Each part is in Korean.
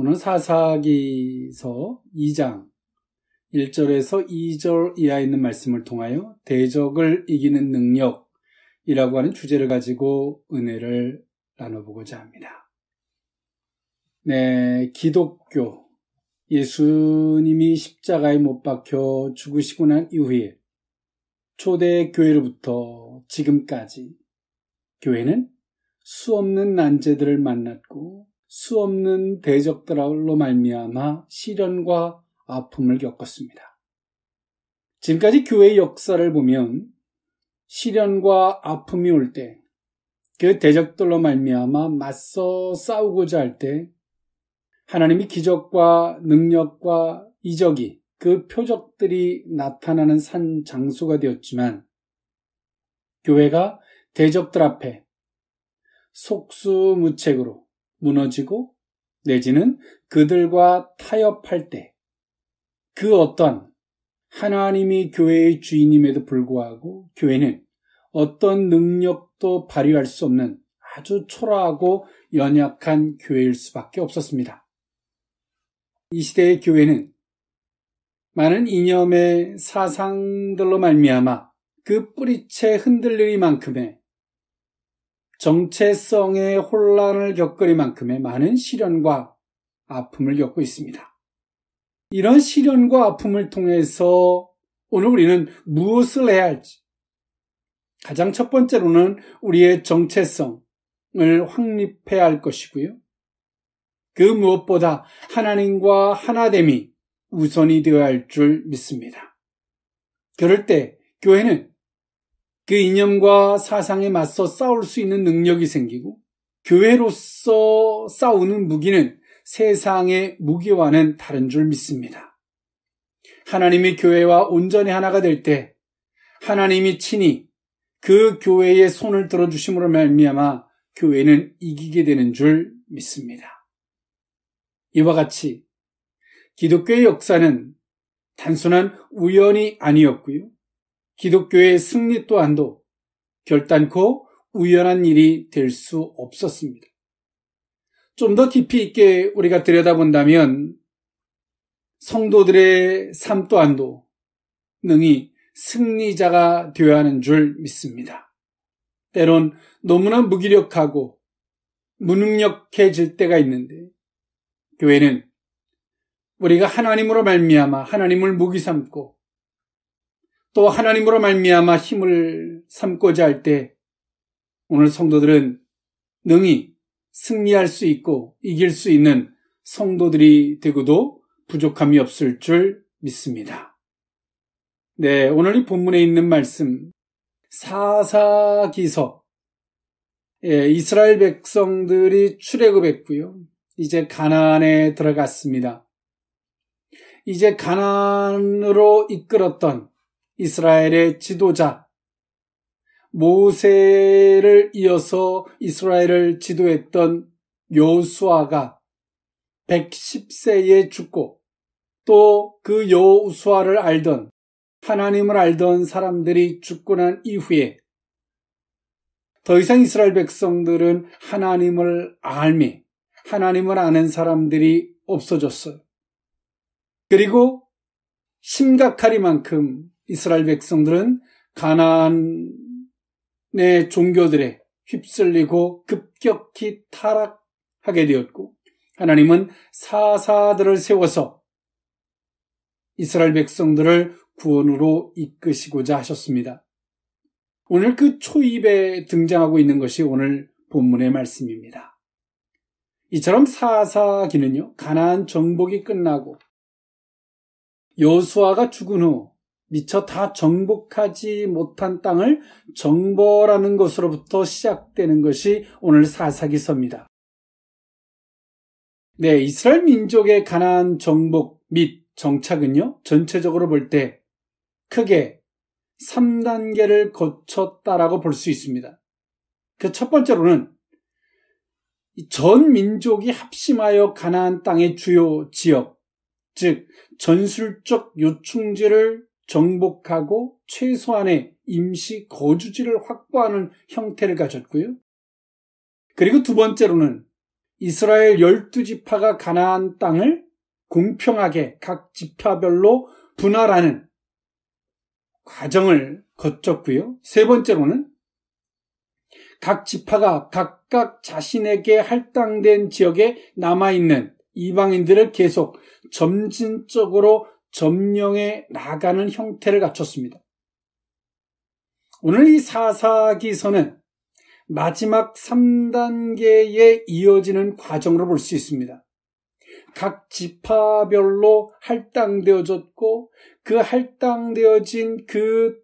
오늘 사사기서 2장 1절에서 2절 이하에 있는 말씀을 통하여 대적을 이기는 능력이라고 하는 주제를 가지고 은혜를 나눠보고자 합니다. 네, 기독교, 예수님이 십자가에 못 박혀 죽으시고 난 이후에 초대 교회로부터 지금까지 교회는 수없는 난제들을 만났고 수없는 대적들로 말미암아 시련과 아픔을 겪었습니다. 지금까지 교회의 역사를 보면 시련과 아픔이 올 때, 그 대적들로 말미암아 맞서 싸우고자 할 때 하나님이 기적과 능력과 이적이 그 표적들이 나타나는 산 장소가 되었지만 교회가 대적들 앞에 속수무책으로 무너지고 내지는 그들과 타협할 때 그 어떤 하나님이 교회의 주인임에도 불구하고 교회는 어떤 능력도 발휘할 수 없는 아주 초라하고 연약한 교회일 수밖에 없었습니다. 이 시대의 교회는 많은 이념의 사상들로 말미암아 그 뿌리채 흔들리만큼의 정체성의 혼란을 겪으리만큼의 많은 시련과 아픔을 겪고 있습니다. 이런 시련과 아픔을 통해서 오늘 우리는 무엇을 해야 할지, 가장 첫 번째로는 우리의 정체성을 확립해야 할 것이고요. 그 무엇보다 하나님과 하나됨이 우선이 되어야 할 줄 믿습니다. 그럴 때 교회는 그 이념과 사상에 맞서 싸울 수 있는 능력이 생기고 교회로서 싸우는 무기는 세상의 무기와는 다른 줄 믿습니다. 하나님의 교회와 온전히 하나가 될 때 하나님이 친히 그 교회의 손을 들어주심으로 말미암아 교회는 이기게 되는 줄 믿습니다. 이와 같이 기독교의 역사는 단순한 우연이 아니었고요. 기독교의 승리 또한도 결단코 우연한 일이 될 수 없었습니다. 좀 더 깊이 있게 우리가 들여다본다면 성도들의 삶 또한도 능히 승리자가 되어야 하는 줄 믿습니다. 때론 너무나 무기력하고 무능력해질 때가 있는데 교회는 우리가 하나님으로 말미암아 하나님을 무기 삼고 또 하나님으로 말미암아 힘을 삼고자 할 때 오늘 성도들은 능히 승리할 수 있고 이길 수 있는 성도들이 되고도 부족함이 없을 줄 믿습니다. 네, 오늘 이 본문에 있는 말씀 사사기서, 이스라엘 백성들이 출애굽했고요. 이제 가나안에 들어갔습니다. 이제 가나안으로 이끌었던 이스라엘의 지도자 모세를 이어서 이스라엘을 지도했던 여호수아가 110세에 죽고 또 그 여호수아를 알던 하나님을 알던 사람들이 죽고 난 이후에 더 이상 이스라엘 백성들은 하나님을 아는 사람들이 없어졌어요. 그리고 심각하리만큼 이스라엘 백성들은 가나안의 종교들에 휩쓸리고 급격히 타락하게 되었고 하나님은 사사들을 세워서 이스라엘 백성들을 구원으로 이끄시고자 하셨습니다. 오늘 그 초입에 등장하고 있는 것이 오늘 본문의 말씀입니다. 이처럼 사사기는요, 가나안 정복이 끝나고 여호수아가 죽은 후 미처 다 정복하지 못한 땅을 정벌하는 것으로부터 시작되는 것이 오늘 사사기서입니다. 네, 이스라엘 민족의 가나안 정복 및 정착은요, 전체적으로 볼 때 크게 3단계를 거쳤다라고 볼 수 있습니다. 그 첫 번째로는 전 민족이 합심하여 가나안 땅의 주요 지역, 즉 전술적 요충지를 정복하고 최소한의 임시 거주지를 확보하는 형태를 가졌고요. 그리고 두 번째로는 이스라엘 12지파가 가나안 땅을 공평하게 각 지파별로 분할하는 과정을 거쳤고요. 세 번째로는 각 지파가 각각 자신에게 할당된 지역에 남아있는 이방인들을 계속 점진적으로 점령해 나가는 형태를 갖췄습니다. 오늘 이 사사기서는 마지막 3단계에 이어지는 과정으로 볼 수 있습니다. 각 지파별로 할당되어졌고 그 할당되어진 그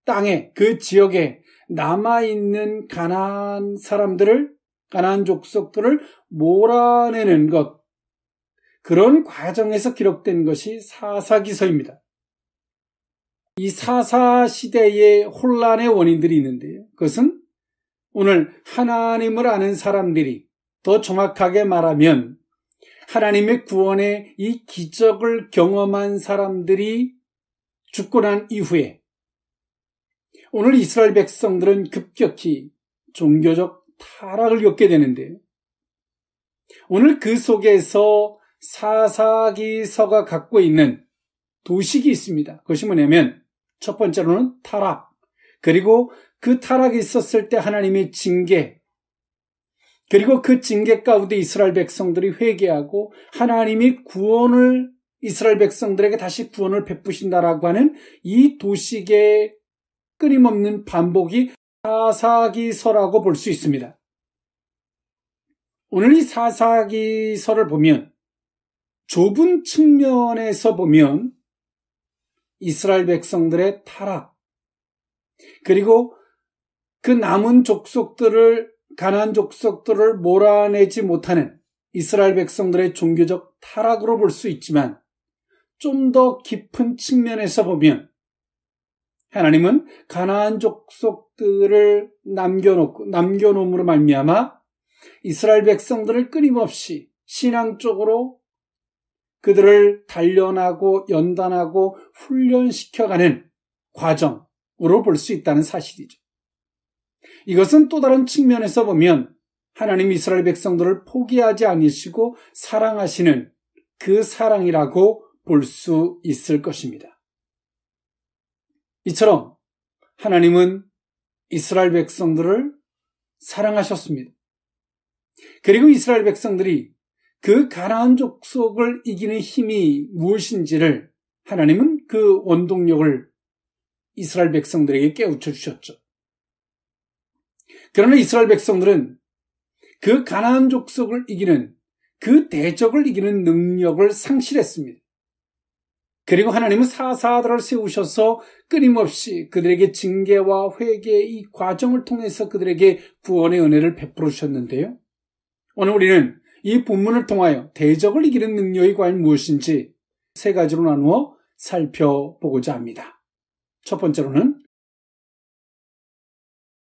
땅에, 그 지역에 남아있는 가나안 사람들을, 가나안 족속들을 몰아내는 것, 그런 과정에서 기록된 것이 사사기서입니다. 이 사사시대의 혼란의 원인들이 있는데요. 그것은 오늘 하나님을 아는 사람들이, 더 정확하게 말하면 하나님의 구원의 이 기적을 경험한 사람들이 죽고 난 이후에 오늘 이스라엘 백성들은 급격히 종교적 타락을 겪게 되는데요. 오늘 그 속에서 사사기서가 갖고 있는 도식이 있습니다. 그것이 뭐냐면 첫 번째로는 타락, 그리고 그 타락이 있었을 때 하나님의 징계, 그리고 그 징계 가운데 이스라엘 백성들이 회개하고 하나님이 구원을, 이스라엘 백성들에게 다시 구원을 베푸신다라고 하는 이 도식의 끊임없는 반복이 사사기서라고 볼 수 있습니다. 오늘 이 사사기서를 보면 좁은 측면에서 보면 이스라엘 백성들의 타락, 그리고 그 남은 족속들을, 가나안 족속들을 몰아내지 못하는 이스라엘 백성들의 종교적 타락으로 볼 수 있지만 좀 더 깊은 측면에서 보면 하나님은 가나안 족속들을 남겨놓음으로 말미암아 이스라엘 백성들을 끊임없이 신앙적으로 그들을 단련하고 연단하고 훈련시켜가는 과정으로 볼 수 있다는 사실이죠. 이것은 또 다른 측면에서 보면 하나님 이스라엘 백성들을 포기하지 않으시고 사랑하시는 그 사랑이라고 볼 수 있을 것입니다. 이처럼 하나님은 이스라엘 백성들을 사랑하셨습니다. 그리고 이스라엘 백성들이 그 가나안 족속을 이기는 힘이 무엇인지를 하나님은 그 원동력을 이스라엘 백성들에게 깨우쳐 주셨죠. 그러나 이스라엘 백성들은 그 가나안 족속을 이기는, 그 대적을 이기는 능력을 상실했습니다. 그리고 하나님은 사사들을 세우셔서 끊임없이 그들에게 징계와 회개의 이 과정을 통해서 그들에게 구원의 은혜를 베풀어 주셨는데요. 오늘 우리는 이 본문을 통하여 대적을 이기는 능력이 과연 무엇인지 세 가지로 나누어 살펴보고자 합니다. 첫 번째로는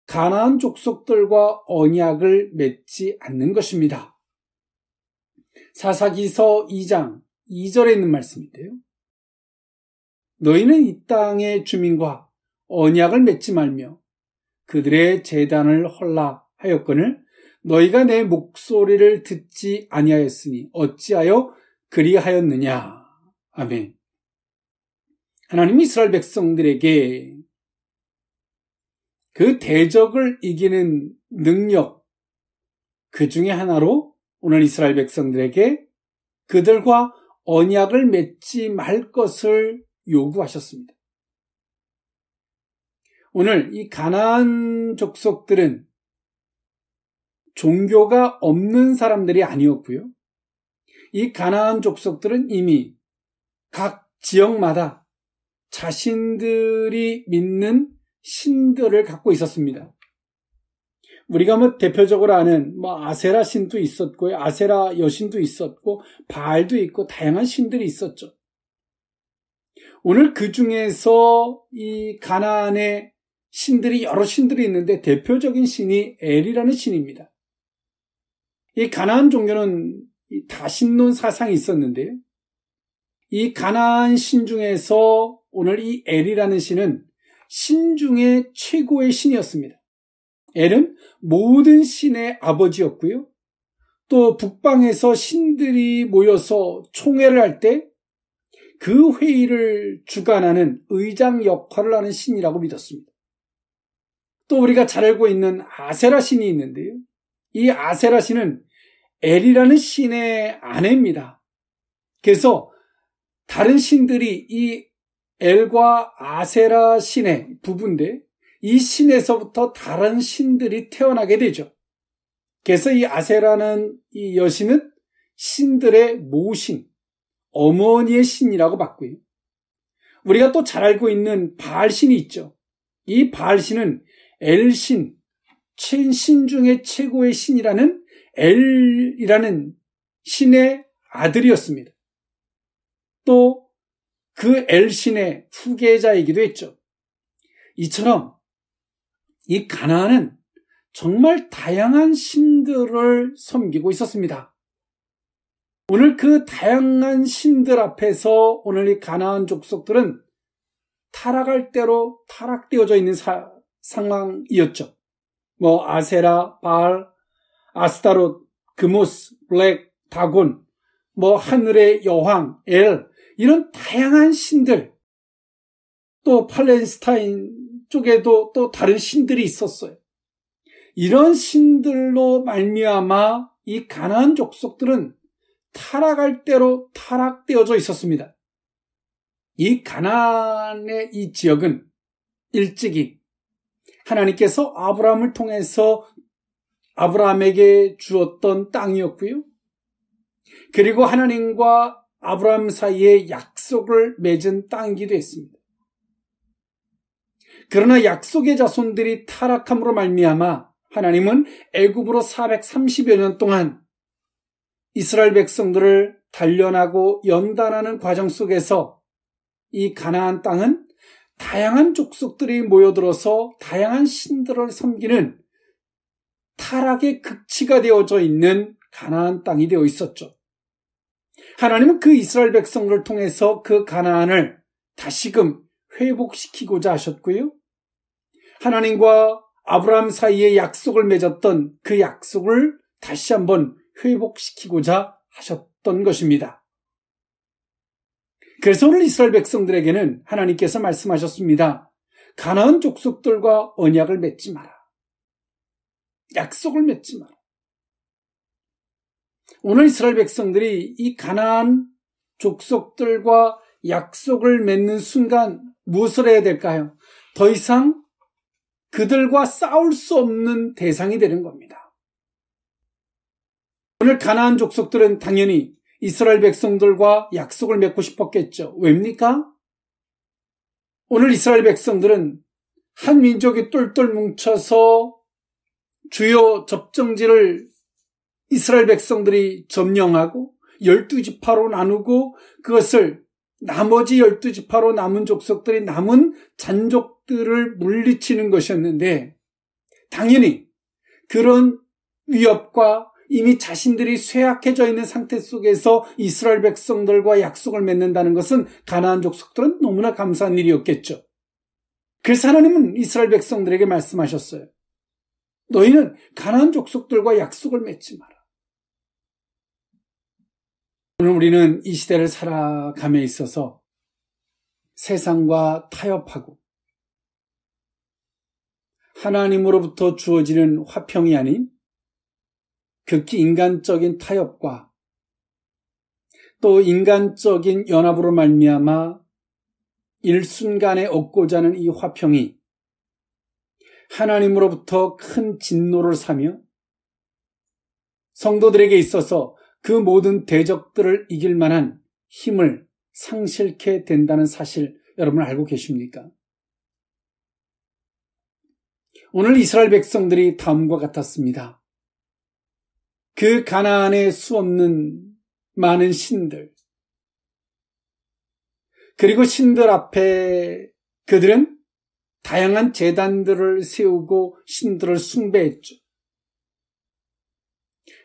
가나안 족속들과 언약을 맺지 않는 것입니다. 사사기서 2장 2절에 있는 말씀인데요. 너희는 이 땅의 주민과 언약을 맺지 말며 그들의 제단을 헐라하였거늘 너희가 내 목소리를 듣지 아니하였으니 어찌하여 그리하였느냐. 아멘. 하나님 이스라엘 백성들에게 그 대적을 이기는 능력, 그 중에 하나로 오늘 이스라엘 백성들에게 그들과 언약을 맺지 말 것을 요구하셨습니다. 오늘 이 가나안 족속들은 종교가 없는 사람들이 아니었고요. 이 가나안 족속들은 이미 각 지역마다 자신들이 믿는 신들을 갖고 있었습니다. 우리가 대표적으로 아는 아세라 신도 있었고요. 아세라 여신도 있었고, 바알도 있고, 다양한 신들이 있었죠. 오늘 그 중에서 이 가나안의 신들이, 여러 신들이 있는데 대표적인 신이 엘이라는 신입니다. 이 가나안 종교는 다신론 사상이 있었는데요. 이 가나안 신 중에서 오늘 이 엘이라는 신은 신 중에 최고의 신이었습니다. 엘은 모든 신의 아버지였고요. 또 북방에서 신들이 모여서 총회를 할 때 그 회의를 주관하는 의장 역할을 하는 신이라고 믿었습니다. 또 우리가 잘 알고 있는 아세라 신이 있는데요. 이 아세라 신은 엘이라는 신의 아내입니다. 그래서 다른 신들이 이 엘과 아세라 신의 부부인데 이 신에서부터 다른 신들이 태어나게 되죠. 그래서 이 아세라는 이 여신은 신들의 모신, 어머니의 신이라고 봤고요. 우리가 또 잘 알고 있는 바알신이 있죠. 이 바알신은 엘신, 신 중에 최고의 신이라는 엘이라는 신의 아들이었습니다. 또 그 엘신의 후계자이기도 했죠. 이처럼 이 가나안은 정말 다양한 신들을 섬기고 있었습니다. 오늘 그 다양한 신들 앞에서 오늘 이 가나안 족속들은 타락할 대로 타락되어져 있는 상황이었죠. 아세라, 바알, 아스타롯, 그모스, 블랙, 다곤, 하늘의 여왕, 엘, 이런 다양한 신들, 또 팔레스타인 쪽에도 또 다른 신들이 있었어요. 이런 신들로 말미암아 이 가나안 족속들은 타락할 대로 타락되어져 있었습니다. 이 가나안의 이 지역은 일찍이 하나님께서 아브라함을 통해서 아브라함에게 주었던 땅이었고요. 그리고 하나님과 아브라함 사이에 약속을 맺은 땅이기도 했습니다. 그러나 약속의 자손들이 타락함으로 말미암아 하나님은 애굽으로 430여 년 동안 이스라엘 백성들을 단련하고 연단하는 과정 속에서 이 가나안 땅은 다양한 족속들이 모여들어서 다양한 신들을 섬기는 타락의 극치가 되어져 있는 가나안 땅이 되어 있었죠. 하나님은 그 이스라엘 백성들을 통해서 그 가나안을 다시금 회복시키고자 하셨고요. 하나님과 아브라함 사이에 약속을 맺었던 그 약속을 다시 한번 회복시키고자 하셨던 것입니다. 그래서 오늘 이스라엘 백성들에게는 하나님께서 말씀하셨습니다. 가나안 족속들과 언약을 맺지 마라. 약속을 맺지 마라. 오늘 이스라엘 백성들이 이 가나안 족속들과 약속을 맺는 순간 무엇을 해야 될까요? 더 이상 그들과 싸울 수 없는 대상이 되는 겁니다. 오늘 가나안 족속들은 당연히 이스라엘 백성들과 약속을 맺고 싶었겠죠. 왜입니까? 오늘 이스라엘 백성들은 한 민족이 똘똘 뭉쳐서 주요 접정지를 이스라엘 백성들이 점령하고 12지파로 나누고 그것을 나머지 12지파로 남은 족속들이 남은 잔족들을 물리치는 것이었는데 당연히 그런 위협과 이미 자신들이 쇠약해져 있는 상태 속에서 이스라엘 백성들과 약속을 맺는다는 것은 가나안 족속들은 너무나 감사한 일이었겠죠. 그래서 하나님은 이스라엘 백성들에게 말씀하셨어요. 너희는 가나안 족속들과 약속을 맺지 마라. 오늘 우리는 이 시대를 살아감에 있어서 세상과 타협하고 하나님으로부터 주어지는 화평이 아닌 극히 인간적인 타협과 또 인간적인 연합으로 말미암아 일순간에 얻고자 하는 이 화평이 하나님으로부터 큰 진노를 사며 성도들에게 있어서 그 모든 대적들을 이길 만한 힘을 상실케 된다는 사실 여러분 알고 계십니까? 오늘 이스라엘 백성들이 다음과 같았습니다. 그 가나안에 수없는 많은 신들, 그리고 신들 앞에 그들은 다양한 제단들을 세우고 신들을 숭배했죠.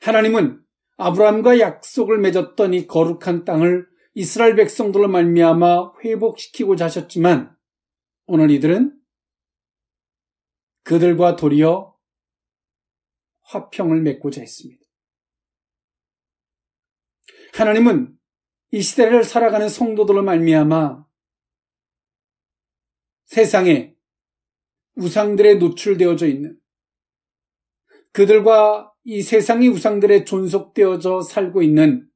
하나님은 아브라함과 약속을 맺었던 이 거룩한 땅을 이스라엘 백성들로 말미암아 회복시키고자 하셨지만 오늘 이들은 그들과 도리어 화평을 맺고자 했습니다. 하나님은 이 시대를 살아가는 성도들로 말미암아 세상에 우상들에 노출되어져 있는 그들과 이 세상의 우상들에 존속되어져 살고 있는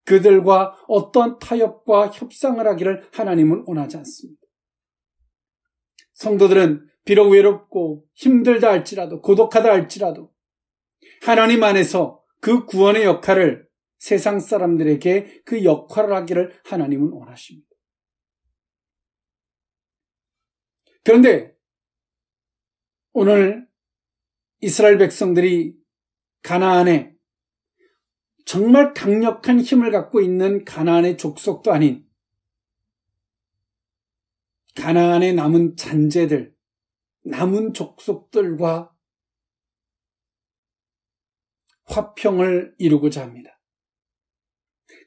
그들과 어떤 타협과 협상을 하기를 하나님은 원하지 않습니다. 성도들은 비록 외롭고 힘들다 할지라도 고독하다 할지라도 하나님 안에서 그 구원의 역할을 세상 사람들에게 그 역할을 하기를 하나님은 원하십니다. 그런데 오늘 이스라엘 백성들이 가나안에 정말 강력한 힘을 갖고 있는 가나안의 족속도 아닌 가나안에 남은 잔재들, 남은 족속들과 화평을 이루고자 합니다.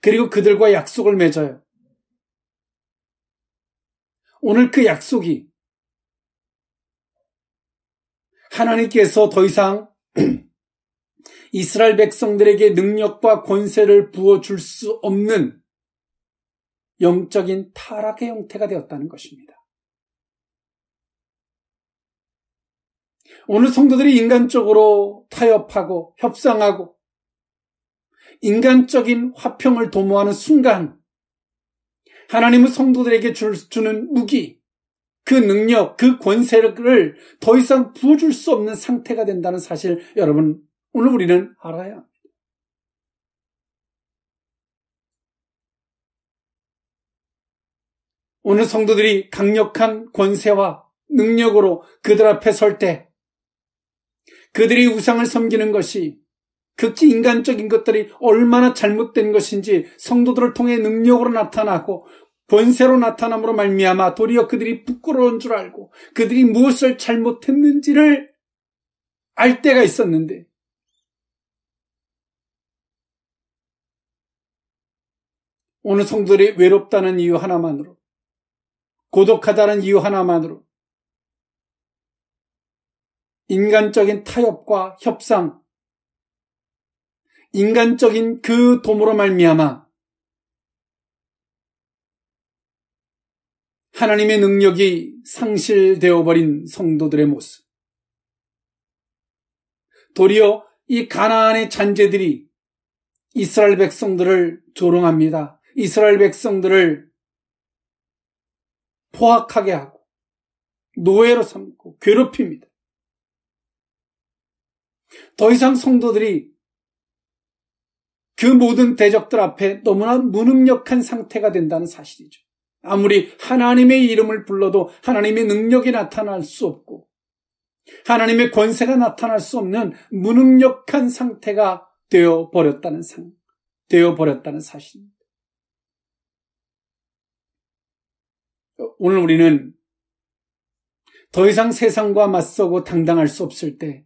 그리고 그들과 약속을 맺어요. 오늘 그 약속이 하나님께서 더 이상 이스라엘 백성들에게 능력과 권세를 부어줄 수 없는 영적인 타락의 형태가 되었다는 것입니다. 오늘 성도들이 인간적으로 타협하고 협상하고 인간적인 화평을 도모하는 순간 하나님은 성도들에게 주는 무기, 그 능력, 그 권세를 더 이상 부어줄 수 없는 상태가 된다는 사실 여러분 오늘 우리는 알아야 합니다. 오늘 성도들이 강력한 권세와 능력으로 그들 앞에 설 때 그들이 우상을 섬기는 것이 극히 인간적인 것들이 얼마나 잘못된 것인지 성도들을 통해 능력으로 나타나고 권세로 나타남으로 말미암아 도리어 그들이 부끄러운 줄 알고 그들이 무엇을 잘못했는지를 알 때가 있었는데 오늘 성도들이 외롭다는 이유 하나만으로 고독하다는 이유 하나만으로 인간적인 타협과 협상, 인간적인 그 도모로 말미암아 하나님의 능력이 상실되어 버린 성도들의 모습. 도리어 이 가나안의 잔재들이 이스라엘 백성들을 조롱합니다. 이스라엘 백성들을 포악하게 하고 노예로 삼고 괴롭힙니다. 더 이상 성도들이 그 모든 대적들 앞에 너무나 무능력한 상태가 된다는 사실이죠. 아무리 하나님의 이름을 불러도 하나님의 능력이 나타날 수 없고 하나님의 권세가 나타날 수 없는 무능력한 상태가 되어버렸다는 사실입니다. 오늘 우리는 더 이상 세상과 맞서고 당당할 수 없을 때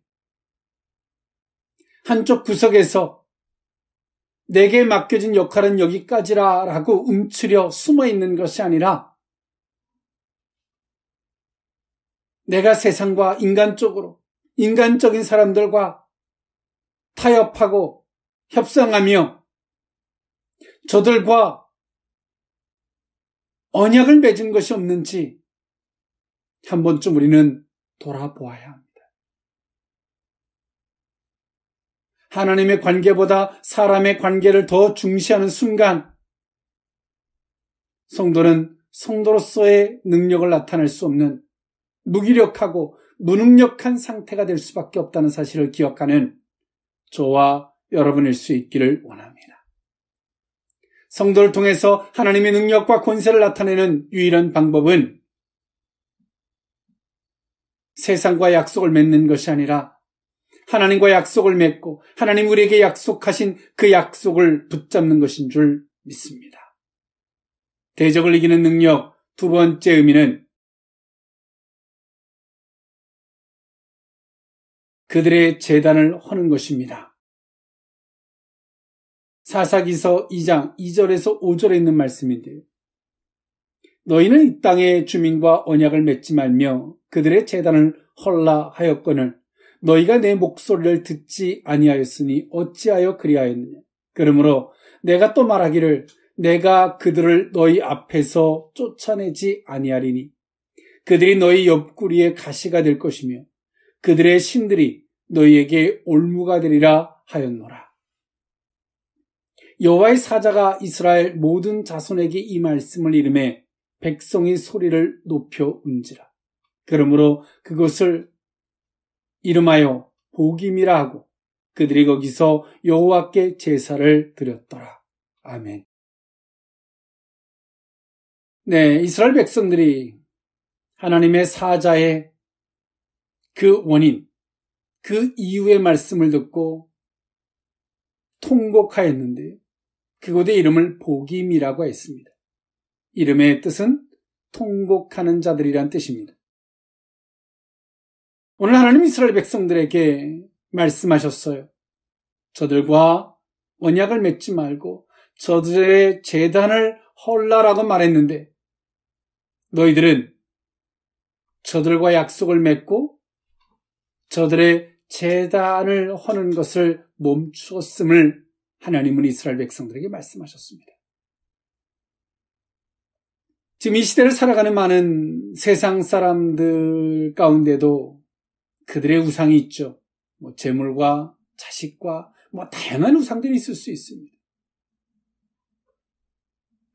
한쪽 구석에서 내게 맡겨진 역할은 여기까지라고 움츠려 숨어 있는 것이 아니라 내가 세상과 인간적인 사람들과 타협하고 협상하며 저들과 언약을 맺은 것이 없는지 한 번쯤 우리는 돌아보아야 합니다. 하나님의 관계보다 사람의 관계를 더 중시하는 순간 성도는 성도로서의 능력을 나타낼 수 없는 무기력하고 무능력한 상태가 될 수밖에 없다는 사실을 기억하는 저와 여러분일 수 있기를 원합니다. 성도를 통해서 하나님의 능력과 권세를 나타내는 유일한 방법은 세상과 약속을 맺는 것이 아니라 하나님과 약속을 맺고 하나님 우리에게 약속하신 그 약속을 붙잡는 것인 줄 믿습니다. 대적을 이기는 능력 두 번째 의미는 그들의 제단을 허는 것입니다. 사사기서 2장 2절에서 5절에 있는 말씀인데요. 너희는 이 땅의 주민과 언약을 맺지 말며 그들의 제단을 헐라 하였거늘 너희가 내 목소리를 듣지 아니하였으니 어찌하여 그리하였느냐. 그러므로 내가 또 말하기를 내가 그들을 너희 앞에서 쫓아내지 아니하리니 그들이 너희 옆구리에 가시가 될 것이며 그들의 신들이 너희에게 올무가 되리라 하였노라. 여호와의 사자가 이스라엘 모든 자손에게 이 말씀을 이르매 백성이 소리를 높여 운지라. 그러므로 그것을 이름하여 복임이라 하고 그들이 거기서 여호와께 제사를 드렸더라. 아멘. 네, 이스라엘 백성들이 하나님의 사자의 그 원인, 그 이유의 말씀을 듣고 통곡하였는데요. 그곳의 이름을 복임이라고 했습니다. 이름의 뜻은 통곡하는 자들이란 뜻입니다. 오늘 하나님 이스라엘 백성들에게 말씀하셨어요. 저들과 언약을 맺지 말고 저들의 제단을 헐라라고 말했는데 너희들은 저들과 약속을 맺고 저들의 제단을 허는 것을 멈추었음을 하나님은 이스라엘 백성들에게 말씀하셨습니다. 지금 이 시대를 살아가는 많은 세상 사람들 가운데도 그들의 우상이 있죠. 재물과 자식과 다양한 우상들이 있을 수 있습니다.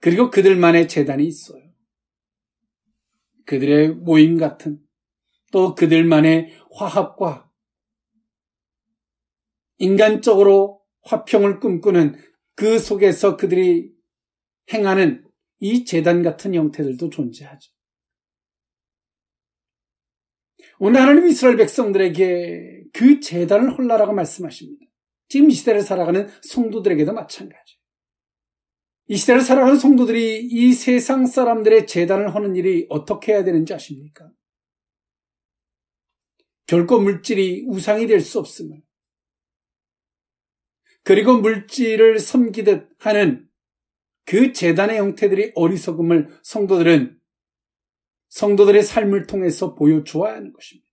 그리고 그들만의 제단이 있어요. 그들의 모임 같은 또 그들만의 화합과 인간적으로 화평을 꿈꾸는 그 속에서 그들이 행하는 이 제단 같은 형태들도 존재하죠. 오늘 하나님 이스라엘 백성들에게 그 제단을 헐라라고 말씀하십니다. 지금 이 시대를 살아가는 성도들에게도 마찬가지예요. 이 시대를 살아가는 성도들이 이 세상 사람들의 제단을 허는 일이 어떻게 해야 되는지 아십니까? 결코 물질이 우상이 될 수 없음을, 그리고 물질을 섬기듯 하는 그 제단의 형태들이 어리석음을 성도들의 삶을 통해서 보여주어야 하는 것입니다.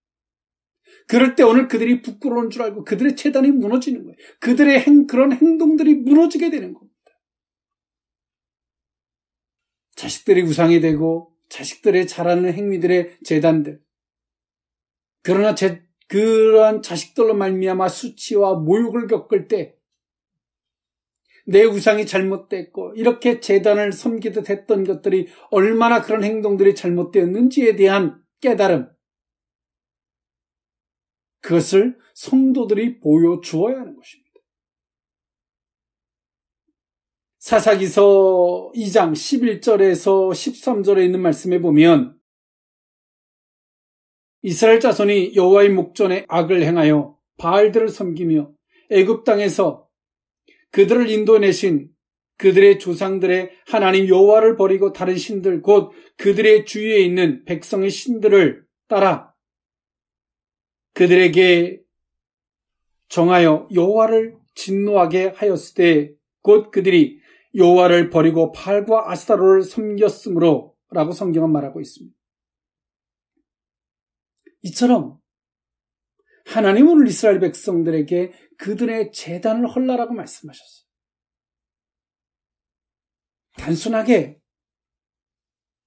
그럴 때 오늘 그들이 부끄러운 줄 알고 그들의 제단이 무너지는 거예요. 그들의 그런 행동들이 무너지게 되는 겁니다. 자식들이 우상이 되고 자식들의 잘하는 행위들의 제단들, 그러나 그러한 자식들로 말미암아 수치와 모욕을 겪을 때 내 우상이 잘못됐고 이렇게 제단을 섬기듯 했던 것들이 얼마나 그런 행동들이 잘못되었는지에 대한 깨달음, 그것을 성도들이 보여주어야 하는 것입니다. 사사기서 2장 11절에서 13절에 있는 말씀에 보면 이스라엘 자손이 여호와의 목전에 악을 행하여 바알들을 섬기며 애굽 땅에서 그들을 인도내신 그들의 조상들의 하나님 여호와를 버리고 다른 신들 곧 그들의 주위에 있는 백성의 신들을 따라 그들에게 정하여 여호와를 진노하게 하였을 때 곧 그들이 여호와를 버리고 바알과 아스타로를 섬겼으므로 라고 성경은 말하고 있습니다. 이처럼 하나님은 오늘 이스라엘 백성들에게 그들의 제단을 헐라라고 말씀하셨어요. 단순하게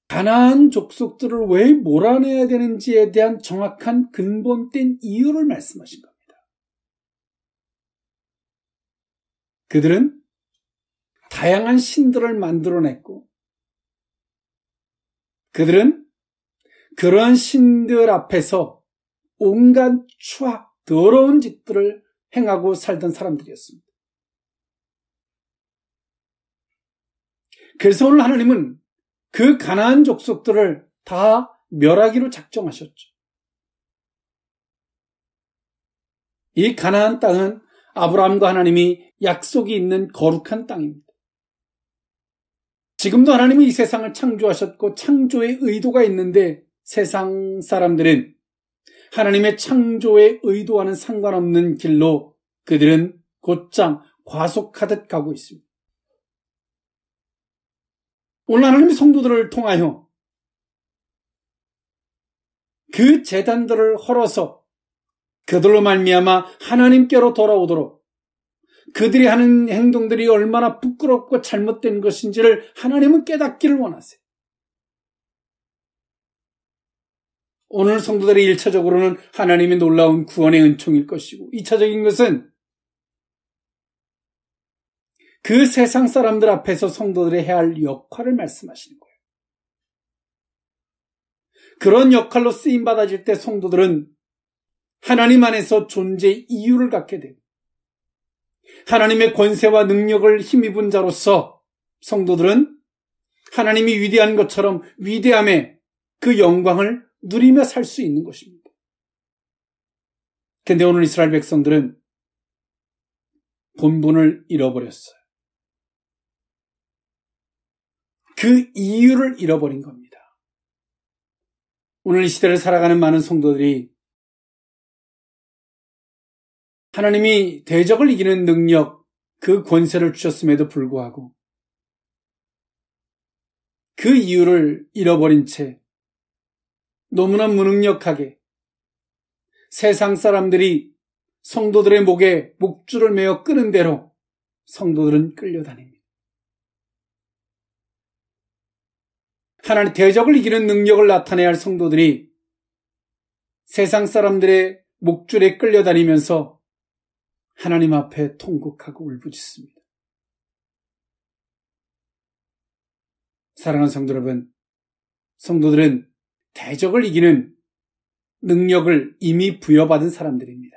가나안 족속들을 왜 몰아내야 되는지에 대한 정확한 근본된 이유를 말씀하신 겁니다. 그들은 다양한 신들을 만들어냈고 그들은 그러한 신들 앞에서 온갖 추악, 더러운 짓들을 행하고 살던 사람들이었습니다. 그래서 오늘 하나님은 그 가나안 족속들을 다 멸하기로 작정하셨죠. 이 가나안 땅은 아브라함과 하나님이 약속이 있는 거룩한 땅입니다. 지금도 하나님은 이 세상을 창조하셨고 창조의 의도가 있는데 세상 사람들은 하나님의 창조의 의도와는 상관없는 길로 그들은 곧장 과속하듯 가고 있습니다. 오늘 하나님의 성도들을 통하여 그 제단들을 헐어서 그들로 말미암아 하나님께로 돌아오도록 그들이 하는 행동들이 얼마나 부끄럽고 잘못된 것인지를 하나님은 깨닫기를 원하세요. 오늘 성도들이 1차적으로는 하나님의 놀라운 구원의 은총일 것이고 2차적인 것은 그 세상 사람들 앞에서 성도들이 해야 할 역할을 말씀하시는 거예요. 그런 역할로 쓰임받아질 때 성도들은 하나님 안에서 존재의 이유를 갖게 되고 하나님의 권세와 능력을 힘입은 자로서 성도들은 하나님이 위대한 것처럼 위대함의 그 영광을 누리며 살 수 있는 것입니다. 그런데 오늘 이스라엘 백성들은 본분을 잃어버렸어요. 그 이유를 잃어버린 겁니다. 오늘 이 시대를 살아가는 많은 성도들이 하나님이 대적을 이기는 능력, 그 권세를 주셨음에도 불구하고 그 이유를 잃어버린 채 너무나 무능력하게 세상 사람들이 성도들의 목에 목줄을 매어 끄는 대로 성도들은 끌려다닙니다. 하나님 대적을 이기는 능력을 나타내야 할 성도들이 세상 사람들의 목줄에 끌려다니면서 하나님 앞에 통곡하고 울부짖습니다. 사랑하는 성도 여러분, 성도들은 대적을 이기는 능력을 이미 부여받은 사람들입니다.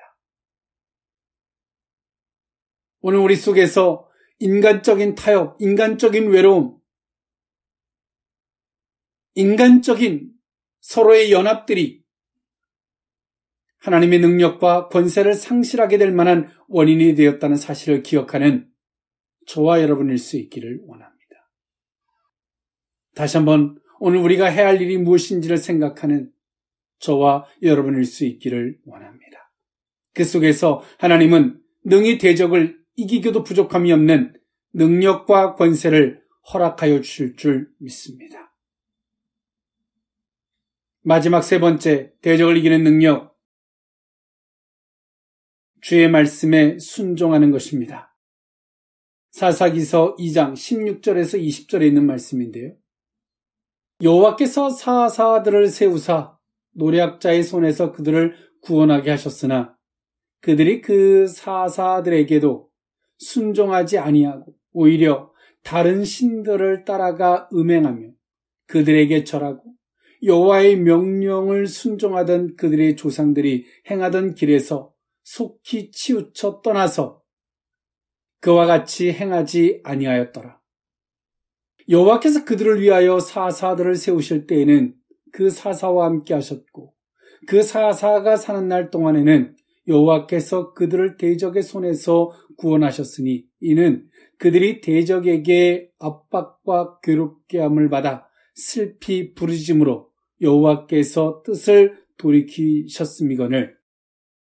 오늘 우리 속에서 인간적인 타협, 인간적인 외로움, 인간적인 서로의 연합들이 하나님의 능력과 권세를 상실하게 될 만한 원인이 되었다는 사실을 기억하는 저와 여러분일 수 있기를 원합니다. 다시 한번 오늘 우리가 해야 할 일이 무엇인지를 생각하는 저와 여러분일 수 있기를 원합니다. 그 속에서 하나님은 능히 대적을 이기기도 부족함이 없는 능력과 권세를 허락하여 주실 줄 믿습니다. 마지막 세 번째, 대적을 이기는 능력, 주의 말씀에 순종하는 것입니다. 사사기서 2장 16절에서 20절에 있는 말씀인데요. 여호와께서 사사들을 세우사 노략자의 손에서 그들을 구원하게 하셨으나 그들이 그 사사들에게도 순종하지 아니하고 오히려 다른 신들을 따라가 음행하며 그들에게 절하고 여호와의 명령을 순종하던 그들의 조상들이 행하던 길에서 속히 치우쳐 떠나서 그와 같이 행하지 아니하였더라. 여호와께서 그들을 위하여 사사들을 세우실 때에는 그 사사와 함께 하셨고 그 사사가 사는 날 동안에는 여호와께서 그들을 대적의 손에서 구원하셨으니 이는 그들이 대적에게 압박과 괴롭게 함을 받아 슬피 부르짖음으로 여호와께서 뜻을 돌이키셨음이거늘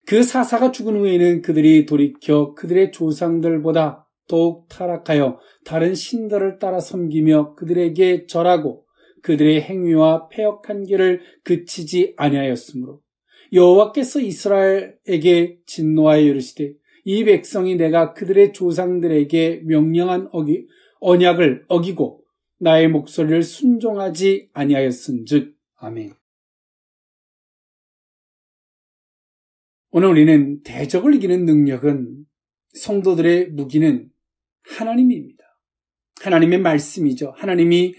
그 사사가 죽은 후에는 그들이 돌이켜 그들의 조상들보다 더욱 타락하여 다른 신들을 따라 섬기며 그들에게 절하고 그들의 행위와 패역한 길을 그치지 아니하였으므로 여호와께서 이스라엘에게 진노하여 이르시되 이 백성이 내가 그들의 조상들에게 명령한 언약을 어기고 나의 목소리를 순종하지 아니하였은즉 아멘. 오늘 우리는 대적을 이기는 능력은 성도들의 무기는 하나님입니다. 하나님의 말씀이죠. 하나님이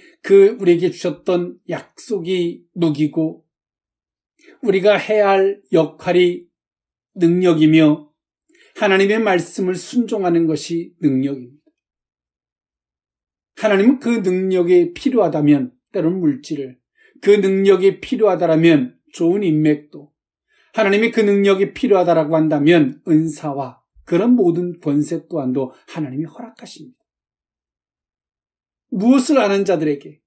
우리에게 주셨던 약속이 무기고 우리가 해야 할 역할이 능력이며 하나님의 말씀을 순종하는 것이 능력입니다. 하나님은 그 능력이 필요하다면 때로는 물질을, 그 능력이 필요하다면 좋은 인맥도, 하나님이 그 능력이 필요하다라고 한다면 은사와 그런 모든 권세 또한도 하나님이 허락하십니다. 무엇을 아는 자들에게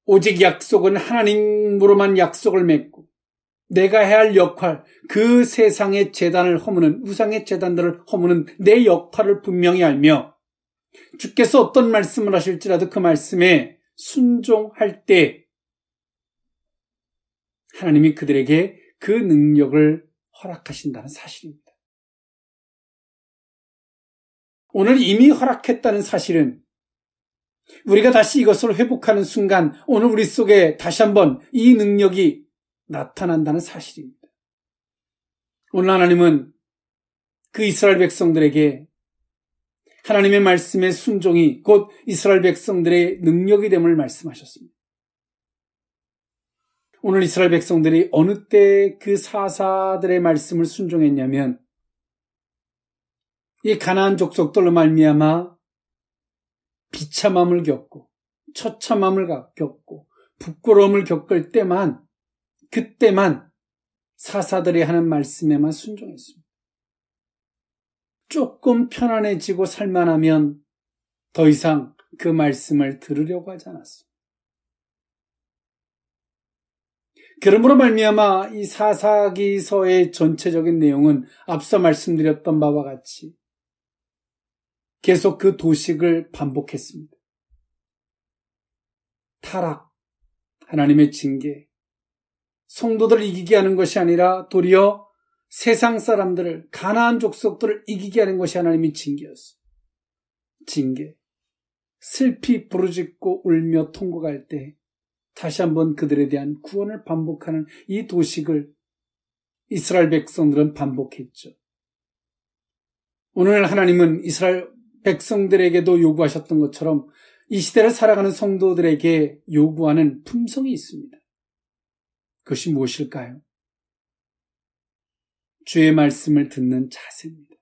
오직 약속은 하나님으로만 약속을 맺고 내가 해야 할 역할, 그 세상의 제단을 허무는, 우상의 제단들을 허무는 내 역할을 분명히 알며 주께서 어떤 말씀을 하실지라도 그 말씀에 순종할 때 하나님이 그들에게 그 능력을 허락하신다는 사실입니다. 오늘 이미 허락했다는 사실은 우리가 다시 이것을 회복하는 순간 오늘 우리 속에 다시 한번 이 능력이 나타난다는 사실입니다. 오늘 하나님은 그 이스라엘 백성들에게 하나님의 말씀의 순종이 곧 이스라엘 백성들의 능력이 됨을 말씀하셨습니다. 오늘 이스라엘 백성들이 어느 때 그 사사들의 말씀을 순종했냐면 이 가나안 족속들로 말미암아 비참함을 겪고 처참함을 겪고 부끄러움을 겪을 때만 그때만 사사들이 하는 말씀에만 순종했습니다. 조금 편안해지고 살만하면 더 이상 그 말씀을 들으려고 하지 않았습니다. 그러므로 말미암아 이 사사기서의 전체적인 내용은 앞서 말씀드렸던 바와 같이 계속 그 도식을 반복했습니다. 타락, 하나님의 징계, 성도들을 이기게 하는 것이 아니라 도리어 세상 사람들을, 가나안 족속들을 이기게 하는 것이 하나님의 징계였어요. 징계. 슬피 부르짖고 울며 통곡할 때 다시 한번 그들에 대한 구원을 반복하는 이 도식을 이스라엘 백성들은 반복했죠. 오늘 하나님은 이스라엘 백성들에게도 요구하셨던 것처럼 이 시대를 살아가는 성도들에게 요구하는 품성이 있습니다. 그것이 무엇일까요? 주의 말씀을 듣는 자세입니다.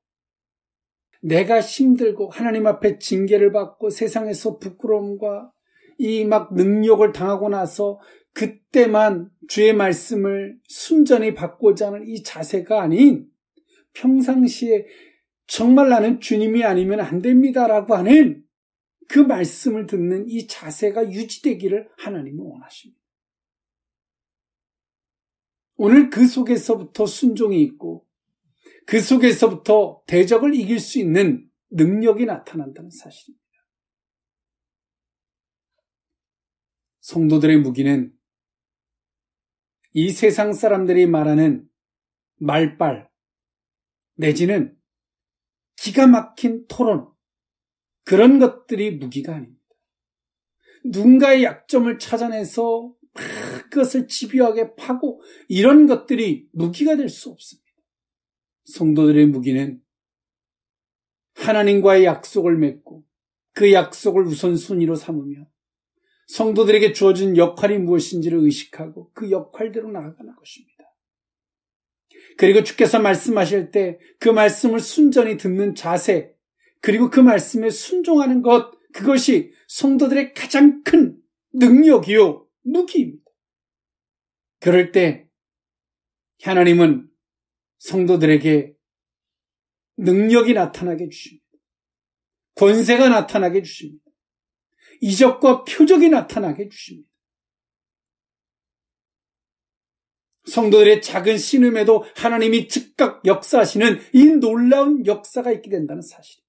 내가 힘들고 하나님 앞에 징계를 받고 세상에서 부끄러움과 이 막 능력을 당하고 나서 그때만 주의 말씀을 순전히 받고자 하는 이 자세가 아닌 평상시에 정말 나는 주님이 아니면 안 됩니다라고 하는 그 말씀을 듣는 이 자세가 유지되기를 하나님은 원하십니다. 오늘 그 속에서부터 순종이 있고 그 속에서부터 대적을 이길 수 있는 능력이 나타난다는 사실입니다. 성도들의 무기는 이 세상 사람들이 말하는 말빨 내지는 기가 막힌 토론 그런 것들이 무기가 아닙니다. 누군가의 약점을 찾아내서 그것을 집요하게 파고 이런 것들이 무기가 될 수 없습니다. 성도들의 무기는 하나님과의 약속을 맺고 그 약속을 우선순위로 삼으며 성도들에게 주어진 역할이 무엇인지를 의식하고 그 역할대로 나아가는 것입니다. 그리고 주께서 말씀하실 때 그 말씀을 순전히 듣는 자세 그리고 그 말씀에 순종하는 것 그것이 성도들의 가장 큰 능력이요 무기입니다. 그럴 때 하나님은 성도들에게 능력이 나타나게 주십니다. 권세가 나타나게 주십니다. 이적과 표적이 나타나게 주십니다. 성도들의 작은 신음에도 하나님이 즉각 역사하시는 이 놀라운 역사가 있게 된다는 사실입니다.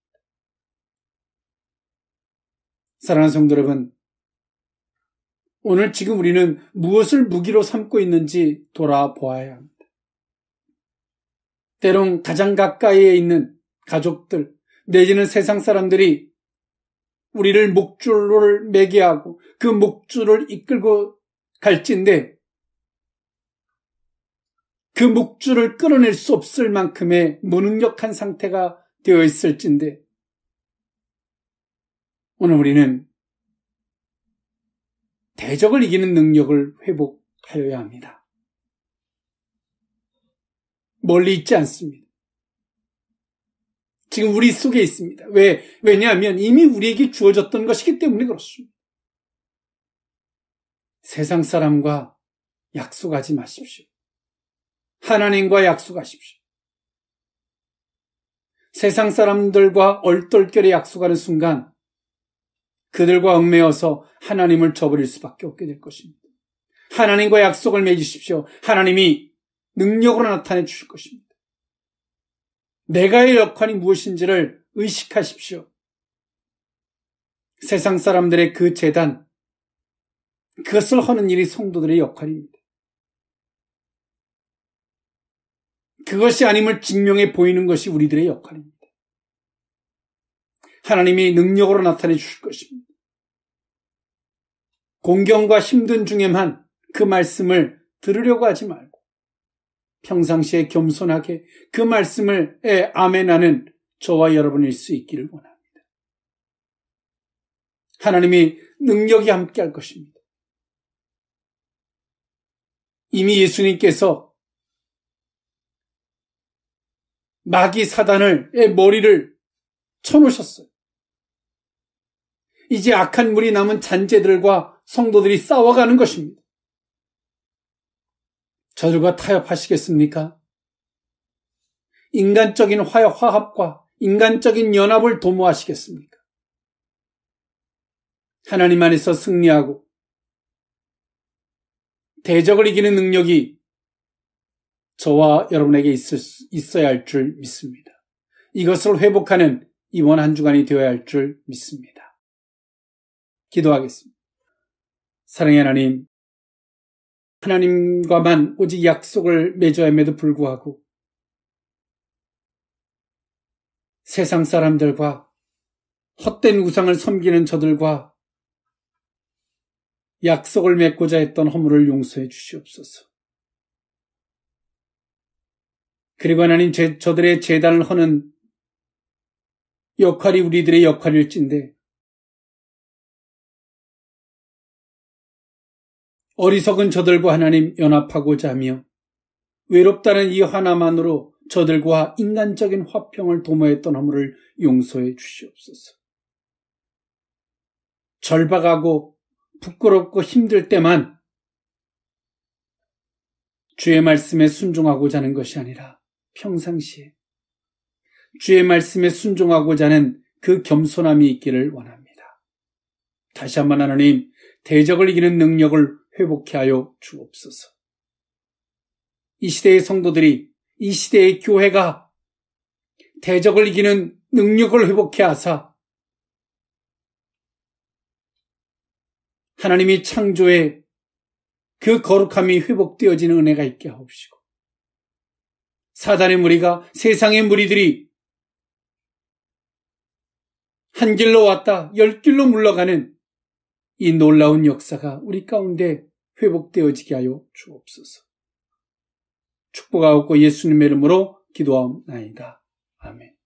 사랑하는 성도 여러분, 오늘 지금 우리는 무엇을 무기로 삼고 있는지 돌아보아야 합니다. 때론 가장 가까이에 있는 가족들, 내지는 세상 사람들이 우리를 목줄을 매게 하고 그 목줄을 이끌고 갈진데 그 목줄을 끌어낼 수 없을 만큼의 무능력한 상태가 되어 있을진데 오늘 우리는 대적을 이기는 능력을 회복하여야 합니다. 멀리 있지 않습니다. 지금 우리 속에 있습니다. 왜냐하면 이미 우리에게 주어졌던 것이기 때문에 그렇습니다. 세상 사람과 약속하지 마십시오. 하나님과 약속하십시오. 세상 사람들과 얼떨결에 약속하는 순간 그들과 얽매여서 하나님을 저버릴 수밖에 없게 될 것입니다. 하나님과 약속을 맺으십시오. 하나님이 능력으로 나타내 주실 것입니다. 내가의 역할이 무엇인지를 의식하십시오. 세상 사람들의 그 재단, 그것을 하는 일이 성도들의 역할입니다. 그것이 아님을 증명해 보이는 것이 우리들의 역할입니다. 하나님이 능력으로 나타내 주실 것입니다. 공경과 힘든 중에만 그 말씀을 들으려고 하지 말고 평상시에 겸손하게 그 말씀을 아멘하는 저와 여러분일 수 있기를 원합니다. 하나님이 능력이 함께할 것입니다. 이미 예수님께서 마귀 사단의 머리를 쳐놓으셨어요. 이제 악한 물이 남은 잔재들과 성도들이 싸워가는 것입니다. 저들과 타협하시겠습니까? 인간적인 화합과 인간적인 연합을 도모하시겠습니까? 하나님 안에서 승리하고 대적을 이기는 능력이 저와 여러분에게 있어야 할 줄 믿습니다. 이것을 회복하는 이번 한 주간이 되어야 할 줄 믿습니다. 기도하겠습니다. 사랑의 하나님, 하나님과만 오직 약속을 맺어야 함에도 불구하고 세상 사람들과 헛된 우상을 섬기는 저들과 약속을 맺고자 했던 허물을 용서해 주시옵소서. 그리고 하나님, 저들의 제단을 허는 역할이 우리들의 역할일진데 어리석은 저들과 하나님 연합하고자 하며 외롭다는 이 하나만으로 저들과 인간적인 화평을 도모했던 허물을 용서해 주시옵소서. 절박하고 부끄럽고 힘들 때만 주의 말씀에 순종하고자 하는 것이 아니라 평상시에 주의 말씀에 순종하고자 하는 그 겸손함이 있기를 원합니다. 다시 한번 하나님, 대적을 이기는 능력을 회복케 하여 주옵소서. 이 시대의 성도들이, 이 시대의 교회가 대적을 이기는 능력을 회복케 하사 하나님이 창조의 그 거룩함이 회복되어지는 은혜가 있게 하옵시고 사단의 무리가, 세상의 무리들이 한 길로 왔다 10길로 물러가는 이 놀라운 역사가 우리 가운데 회복되어지게 하여 주옵소서. 축복하옵고 예수님의 이름으로 기도하옵나이다. 아멘.